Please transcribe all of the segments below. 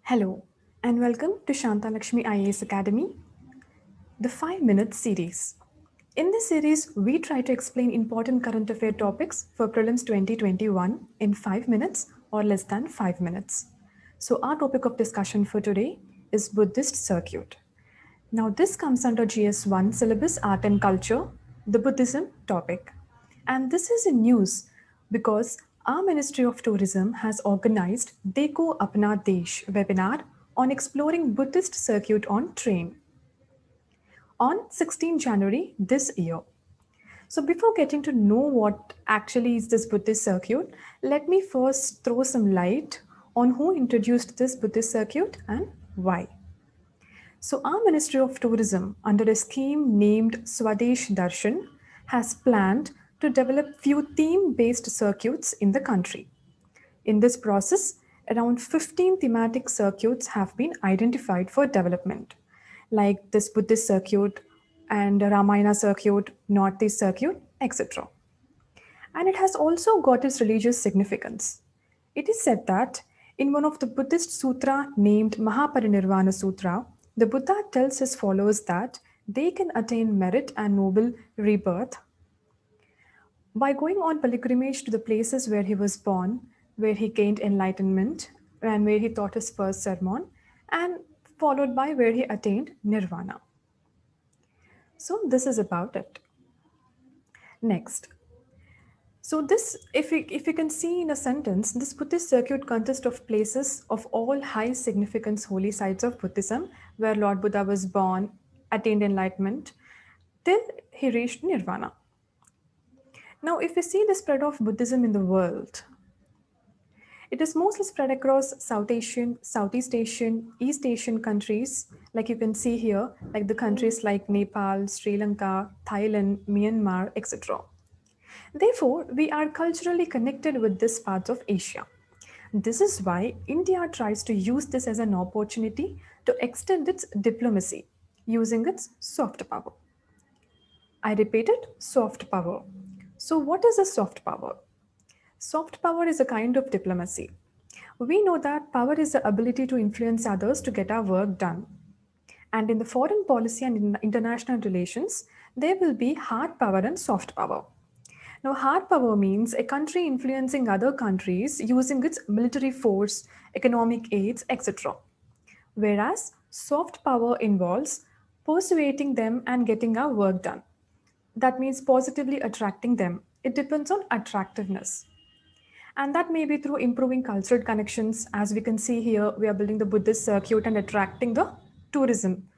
Hello, and welcome to Shanta Lakshmi IAS Academy, the 5 Minute series. In this series, we try to explain important current affair topics for Prelims 2021 in 5 minutes or less than 5 minutes. So, our topic of discussion for today is Buddhist Circuit. Now, this comes under GS1 syllabus Art and Culture, the Buddhism topic. And this is in news because our Ministry of Tourism has organized Dekho Apna Desh webinar on exploring Buddhist circuit on train on 16 January this year. So before getting to know what actually is this Buddhist circuit, let me first throw some light on who introduced this Buddhist circuit and why. So our Ministry of Tourism, under a scheme named Swadesh Darshan, has planned to develop few theme-based circuits in the country. In this process, around 15 thematic circuits have been identified for development, like this Buddhist circuit and Ramayana circuit, Northeast circuit, etc. And it has also got its religious significance. It is said that in one of the Buddhist sutra named Mahaparinirvana Sutra, the Buddha tells his followers that they can attain merit and noble rebirth by going on pilgrimage to the places where he was born, where he gained enlightenment, and where he taught his first sermon, and followed by where he attained nirvana. So, this is about it. Next. So this, if you can see in a sentence, this Buddhist circuit consists of places of all high significance holy sites of Buddhism, where Lord Buddha was born, attained enlightenment, till he reached nirvana. Now, if we see the spread of Buddhism in the world, it is mostly spread across South Asian, Southeast Asian, East Asian countries, like you can see here, like the countries like Nepal, Sri Lanka, Thailand, Myanmar, etc. Therefore, we are culturally connected with this part of Asia. This is why India tries to use this as an opportunity to extend its diplomacy using its soft power. I repeat it, soft power. So, what is a soft power? Soft power is a kind of diplomacy. We know that power is the ability to influence others to get our work done. And in the foreign policy and in international relations, there will be hard power and soft power. Now, hard power means a country influencing other countries using its military force, economic aids, etc. Whereas soft power involves persuading them and getting our work done. That means positively attracting them. It depends on attractiveness. And that may be through improving cultural connections. As we can see here, we are building the Buddhist circuit and attracting the tourism.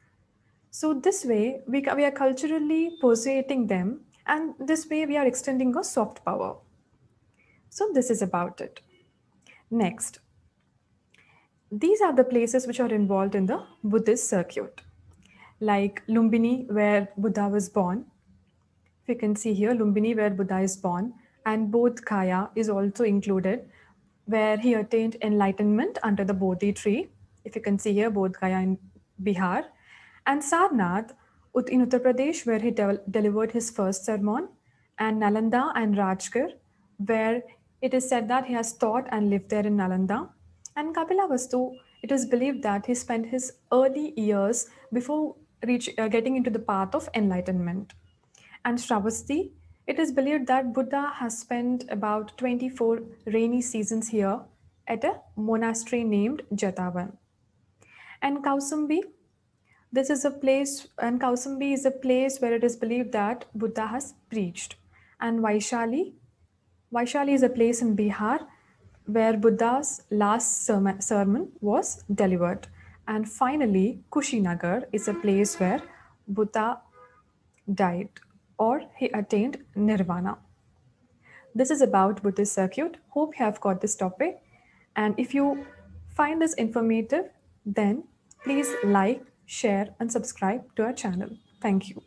So this way, we are culturally persuading them, and this way we are extending a soft power. So this is about it. Next, these are the places which are involved in the Buddhist circuit, like Lumbini, where Buddha was born. If you can see here, Lumbini, where Buddha is born, and Bodh Gaya is also included, where he attained enlightenment under the Bodhi tree. If you can see here, Bodh Gaya in Bihar, and Sarnath in Uttar Pradesh, where he delivered his first sermon, and Nalanda and Rajgir, where it is said that he has taught and lived there in Nalanda. And Kapilavastu, it is believed that he spent his early years before getting into the path of enlightenment. And Shravasti, it is believed that Buddha has spent about 24 rainy seasons here at a monastery named Jatavan. And Kausambi, this is a place, and Kausambi is a place where it is believed that Buddha has preached. And Vaishali is a place in Bihar where Buddha's last sermon was delivered. And finally, Kushinagar is a place where Buddha died or he attained nirvana. This is about Buddhist circuit. Hope you have got this topic. And if you find this informative, then please like, share, and subscribe to our channel. Thank you.